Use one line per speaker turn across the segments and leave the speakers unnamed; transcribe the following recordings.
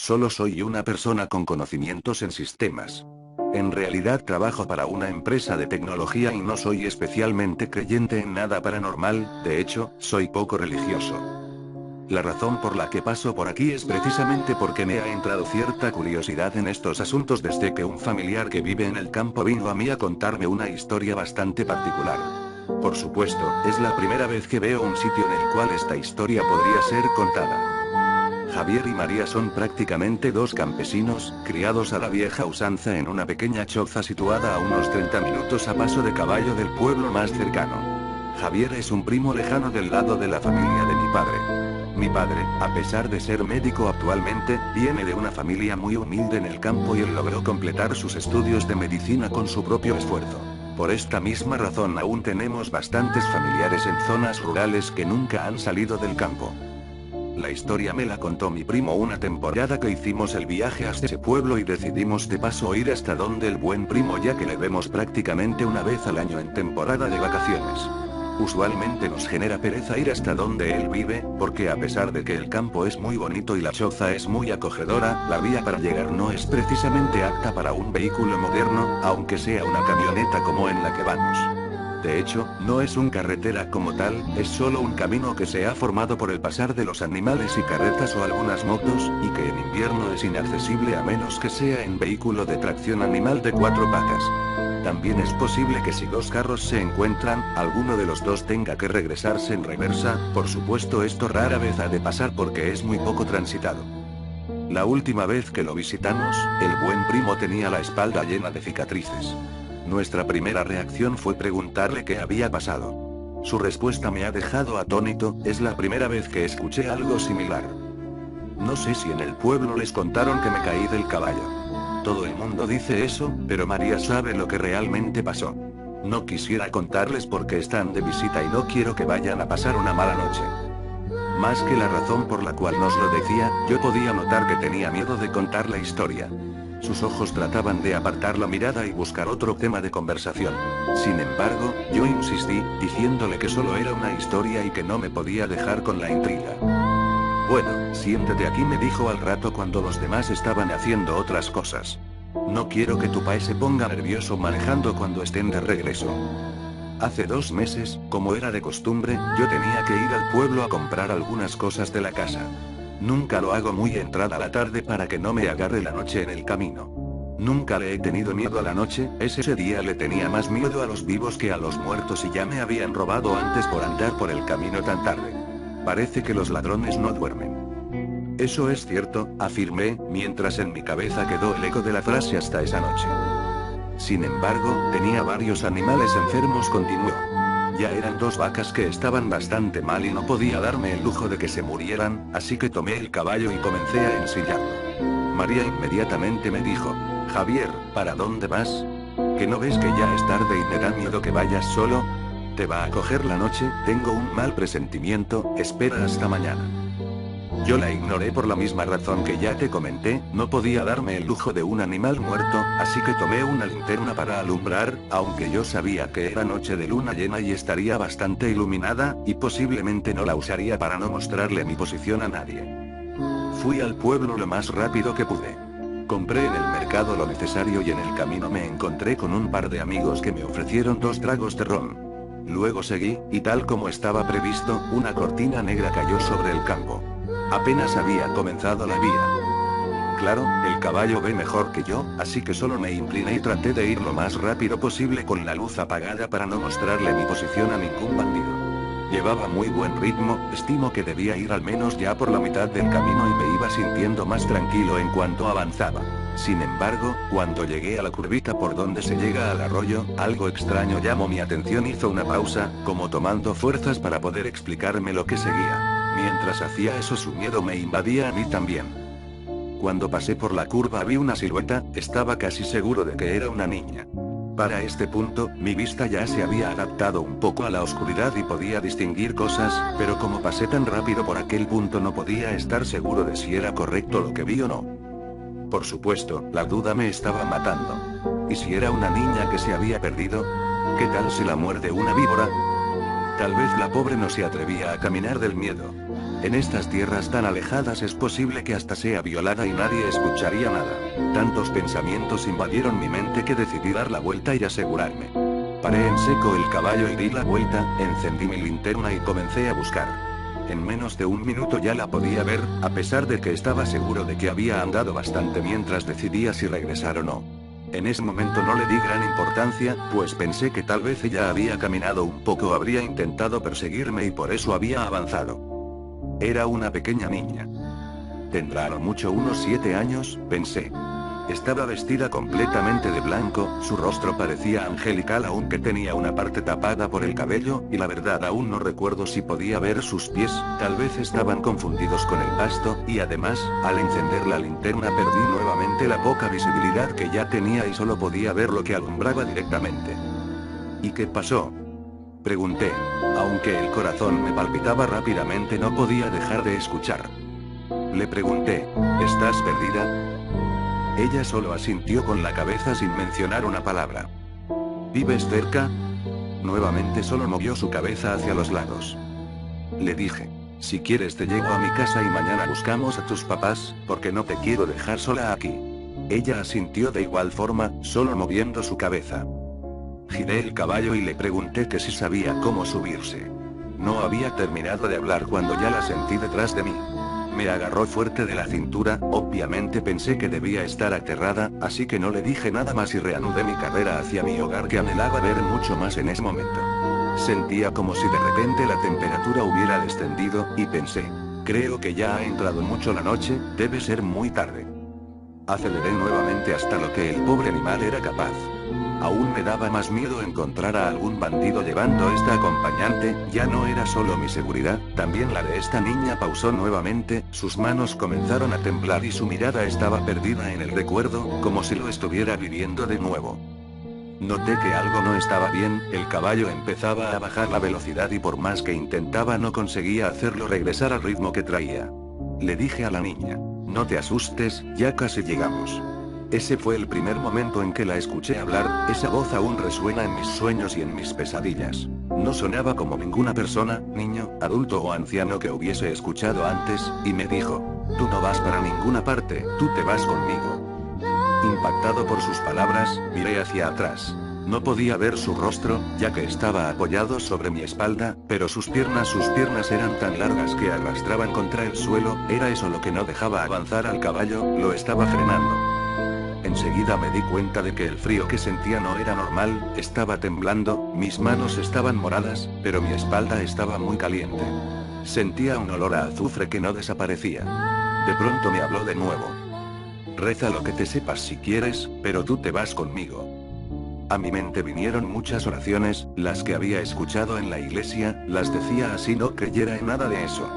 Solo soy una persona con conocimientos en sistemas. En realidad trabajo para una empresa de tecnología y no soy especialmente creyente en nada paranormal, de hecho, soy poco religioso. La razón por la que paso por aquí es precisamente porque me ha entrado cierta curiosidad en estos asuntos desde que un familiar que vive en el campo vino a mí a contarme una historia bastante particular. Por supuesto, es la primera vez que veo un sitio en el cual esta historia podría ser contada. Javier y María son prácticamente dos campesinos, criados a la vieja usanza en una pequeña choza situada a unos 30 minutos a paso de caballo del pueblo más cercano. Javier es un primo lejano del lado de la familia de mi padre. Mi padre, a pesar de ser médico actualmente, viene de una familia muy humilde en el campo y él logró completar sus estudios de medicina con su propio esfuerzo. Por esta misma razón aún tenemos bastantes familiares en zonas rurales que nunca han salido del campo. La historia me la contó mi primo una temporada que hicimos el viaje hasta ese pueblo y decidimos de paso ir hasta donde el buen primo ya que le vemos prácticamente una vez al año en temporada de vacaciones. Usualmente nos genera pereza ir hasta donde él vive, porque a pesar de que el campo es muy bonito y la choza es muy acogedora, la vía para llegar no es precisamente apta para un vehículo moderno, aunque sea una camioneta como en la que vamos. De hecho, no es una carretera como tal, es solo un camino que se ha formado por el pasar de los animales y carretas o algunas motos, y que en invierno es inaccesible a menos que sea en vehículo de tracción animal de 4 patas. También es posible que si dos carros se encuentran, alguno de los dos tenga que regresarse en reversa, por supuesto esto rara vez ha de pasar porque es muy poco transitado. La última vez que lo visitamos, el buen primo tenía la espalda llena de cicatrices. Nuestra primera reacción fue preguntarle qué había pasado. Su respuesta me ha dejado atónito, es la primera vez que escuché algo similar. No sé si en el pueblo les contaron que me caí del caballo. Todo el mundo dice eso, pero María sabe lo que realmente pasó. No quisiera contarles porque están de visita y no quiero que vayan a pasar una mala noche. Más que la razón por la cual nos lo decía, yo podía notar que tenía miedo de contar la historia. Sus ojos trataban de apartar la mirada y buscar otro tema de conversación. Sin embargo, yo insistí, diciéndole que solo era una historia y que no me podía dejar con la intriga. Bueno, siéntate aquí, me dijo al rato cuando los demás estaban haciendo otras cosas. No quiero que tu pai se ponga nervioso manejando cuando estén de regreso. Hace 2 meses, como era de costumbre, yo tenía que ir al pueblo a comprar algunas cosas de la casa. Nunca lo hago muy entrada la tarde para que no me agarre la noche en el camino. Nunca le he tenido miedo a la noche, ese día le tenía más miedo a los vivos que a los muertos y ya me habían robado antes por andar por el camino tan tarde. Parece que los ladrones no duermen. Eso es cierto, afirmé, mientras en mi cabeza quedó el eco de la frase hasta esa noche. Sin embargo, tenía varios animales enfermos, continuó. Ya eran 2 vacas que estaban bastante mal y no podía darme el lujo de que se murieran, así que tomé el caballo y comencé a ensillarlo. María inmediatamente me dijo: Javier, ¿para dónde vas? ¿Que no ves que ya es tarde y me da miedo que vayas solo? Te va a coger la noche, tengo un mal presentimiento, espera hasta mañana. Yo la ignoré por la misma razón que ya te comenté, no podía darme el lujo de un animal muerto, así que tomé una linterna para alumbrar, aunque yo sabía que era noche de luna llena y estaría bastante iluminada, y posiblemente no la usaría para no mostrarle mi posición a nadie. Fui al pueblo lo más rápido que pude. Compré en el mercado lo necesario y en el camino me encontré con un par de amigos que me ofrecieron 2 tragos de ron. Luego seguí, y tal como estaba previsto, una cortina negra cayó sobre el campo. Apenas había comenzado la vía. Claro, el caballo ve mejor que yo, así que solo me incliné y traté de ir lo más rápido posible con la luz apagada para no mostrarle mi posición a ningún bandido. Llevaba muy buen ritmo, estimo que debía ir al menos ya por la mitad del camino y me iba sintiendo más tranquilo en cuanto avanzaba. Sin embargo, cuando llegué a la curvita por donde se llega al arroyo, algo extraño llamó mi atención. Hizo una pausa, como tomando fuerzas para poder explicarme lo que seguía. Mientras hacía eso su miedo me invadía a mí también. Cuando pasé por la curva vi una silueta, estaba casi seguro de que era una niña. Para este punto, mi vista ya se había adaptado un poco a la oscuridad y podía distinguir cosas, pero como pasé tan rápido por aquel punto no podía estar seguro de si era correcto lo que vi o no. Por supuesto, la duda me estaba matando. ¿Y si era una niña que se había perdido? ¿Qué tal si la muerde una víbora? Tal vez la pobre no se atrevía a caminar del miedo. En estas tierras tan alejadas es posible que hasta sea violada y nadie escucharía nada. Tantos pensamientos invadieron mi mente que decidí dar la vuelta y asegurarme. Paré en seco el caballo y di la vuelta, encendí mi linterna y comencé a buscar. En menos de un minuto ya la podía ver, a pesar de que estaba seguro de que había andado bastante mientras decidía si regresar o no. En ese momento no le di gran importancia, pues pensé que tal vez ella había caminado un poco o habría intentado perseguirme y por eso había avanzado. Era una pequeña niña. Tendrá a lo mucho unos 7 años, pensé. Estaba vestida completamente de blanco, su rostro parecía angelical aunque tenía una parte tapada por el cabello, y la verdad aún no recuerdo si podía ver sus pies, tal vez estaban confundidos con el pasto, y además, al encender la linterna perdí nuevamente la poca visibilidad que ya tenía y solo podía ver lo que alumbraba directamente. ¿Y qué pasó?, pregunté. Aunque el corazón me palpitaba rápidamente no podía dejar de escuchar. Le pregunté, ¿estás perdida? Ella solo asintió con la cabeza sin mencionar una palabra. ¿Vives cerca? Nuevamente solo movió su cabeza hacia los lados. Le dije, si quieres te llevo a mi casa y mañana buscamos a tus papás, porque no te quiero dejar sola aquí. Ella asintió de igual forma, solo moviendo su cabeza. Giré el caballo y le pregunté que si sabía cómo subirse. No había terminado de hablar cuando ya la sentí detrás de mí. Me agarró fuerte de la cintura, obviamente pensé que debía estar aterrada, así que no le dije nada más y reanudé mi carrera hacia mi hogar que anhelaba ver mucho más en ese momento. Sentía como si de repente la temperatura hubiera descendido, y pensé, creo que ya ha entrado mucho la noche, debe ser muy tarde. Aceleré nuevamente hasta lo que el pobre animal era capaz. Aún me daba más miedo encontrar a algún bandido llevando esta acompañante, ya no era solo mi seguridad, también la de esta niña. Pausó nuevamente, sus manos comenzaron a temblar y su mirada estaba perdida en el recuerdo, como si lo estuviera viviendo de nuevo. Noté que algo no estaba bien, el caballo empezaba a bajar la velocidad y por más que intentaba no conseguía hacerlo regresar al ritmo que traía. Le dije a la niña, no te asustes, ya casi llegamos. Ese fue el primer momento en que la escuché hablar, esa voz aún resuena en mis sueños y en mis pesadillas. No sonaba como ninguna persona, niño, adulto o anciano que hubiese escuchado antes, y me dijo, tú no vas para ninguna parte, tú te vas conmigo. Impactado por sus palabras, miré hacia atrás. No podía ver su rostro, ya que estaba apoyado sobre mi espalda, pero sus piernas eran tan largas que arrastraban contra el suelo, era eso lo que no dejaba avanzar al caballo, lo estaba frenando. Enseguida me di cuenta de que el frío que sentía no era normal, estaba temblando, mis manos estaban moradas, pero mi espalda estaba muy caliente. Sentía un olor a azufre que no desaparecía. De pronto me habló de nuevo. Reza lo que te sepas si quieres, pero tú te vas conmigo. A mi mente vinieron muchas oraciones, las que había escuchado en la iglesia, las decía así no creyera en nada de eso.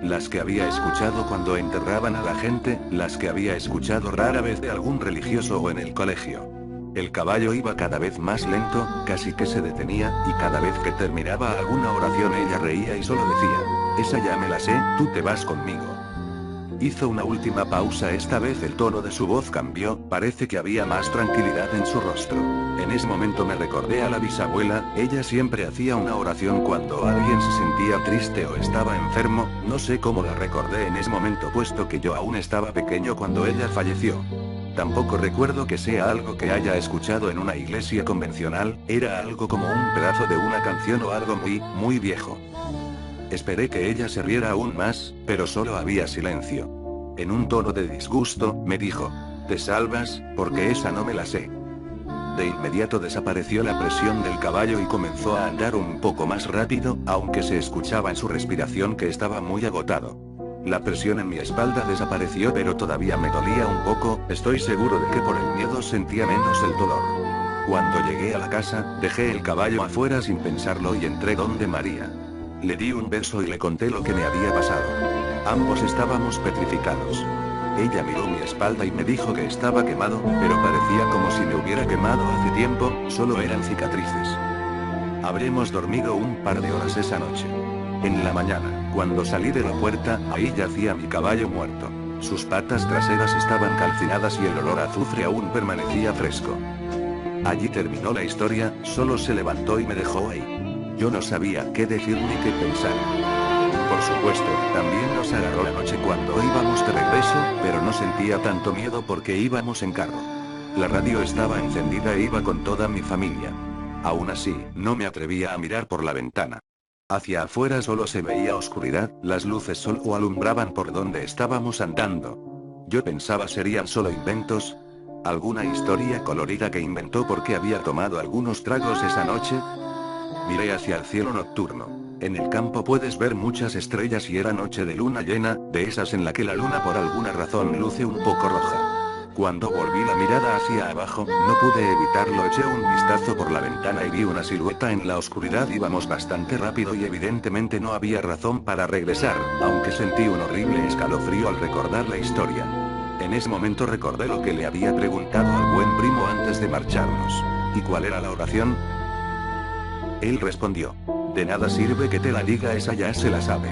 Las que había escuchado cuando enterraban a la gente, las que había escuchado rara vez de algún religioso o en el colegio. El caballo iba cada vez más lento, casi que se detenía, y cada vez que terminaba alguna oración ella reía y solo decía, esa ya me la sé, tú te vas conmigo. Hizo una última pausa, esta vez el tono de su voz cambió, parece que había más tranquilidad en su rostro. En ese momento me recordé a la bisabuela, ella siempre hacía una oración cuando alguien se sentía triste o estaba enfermo, no sé cómo la recordé en ese momento puesto que yo aún estaba pequeño cuando ella falleció. Tampoco recuerdo que sea algo que haya escuchado en una iglesia convencional, era algo como un pedazo de una canción o algo muy viejo. Esperé que ella se riera aún más, pero solo había silencio. En un tono de disgusto, me dijo, ¿te salvas? Porque esa no me la sé. De inmediato desapareció la presión del caballo y comenzó a andar un poco más rápido, aunque se escuchaba en su respiración que estaba muy agotado. La presión en mi espalda desapareció pero todavía me dolía un poco, estoy seguro de que por el miedo sentía menos el dolor. Cuando llegué a la casa, dejé el caballo afuera sin pensarlo y entré donde María. Le di un beso y le conté lo que me había pasado. Ambos estábamos petrificados. Ella miró mi espalda y me dijo que estaba quemado, pero parecía como si me hubiera quemado hace tiempo, solo eran cicatrices. Habremos dormido un par de horas esa noche. En la mañana, cuando salí de la puerta, ahí yacía mi caballo muerto. Sus patas traseras estaban calcinadas y el olor a azufre aún permanecía fresco. Allí terminó la historia, solo se levantó y me dejó ahí. Yo no sabía qué decir ni qué pensar. Por supuesto, también nos agarró la noche cuando íbamos de regreso, pero no sentía tanto miedo porque íbamos en carro. La radio estaba encendida e iba con toda mi familia. Aún así, no me atrevía a mirar por la ventana. Hacia afuera solo se veía oscuridad, las luces solo alumbraban por donde estábamos andando. Yo pensaba serían solo inventos. ¿Alguna historia colorida que inventó porque había tomado algunos tragos esa noche? Miré hacia el cielo nocturno. En el campo puedes ver muchas estrellas y era noche de luna llena, de esas en la que la luna por alguna razón luce un poco roja. Cuando volví la mirada hacia abajo, no pude evitarlo, eché un vistazo por la ventana y vi una silueta en la oscuridad. Íbamos bastante rápido y evidentemente no había razón para regresar, aunque sentí un horrible escalofrío al recordar la historia. En ese momento recordé lo que le había preguntado al buen primo antes de marcharnos. ¿Y cuál era la oración? Él respondió: de nada sirve que te la diga, esa ya se la sabe.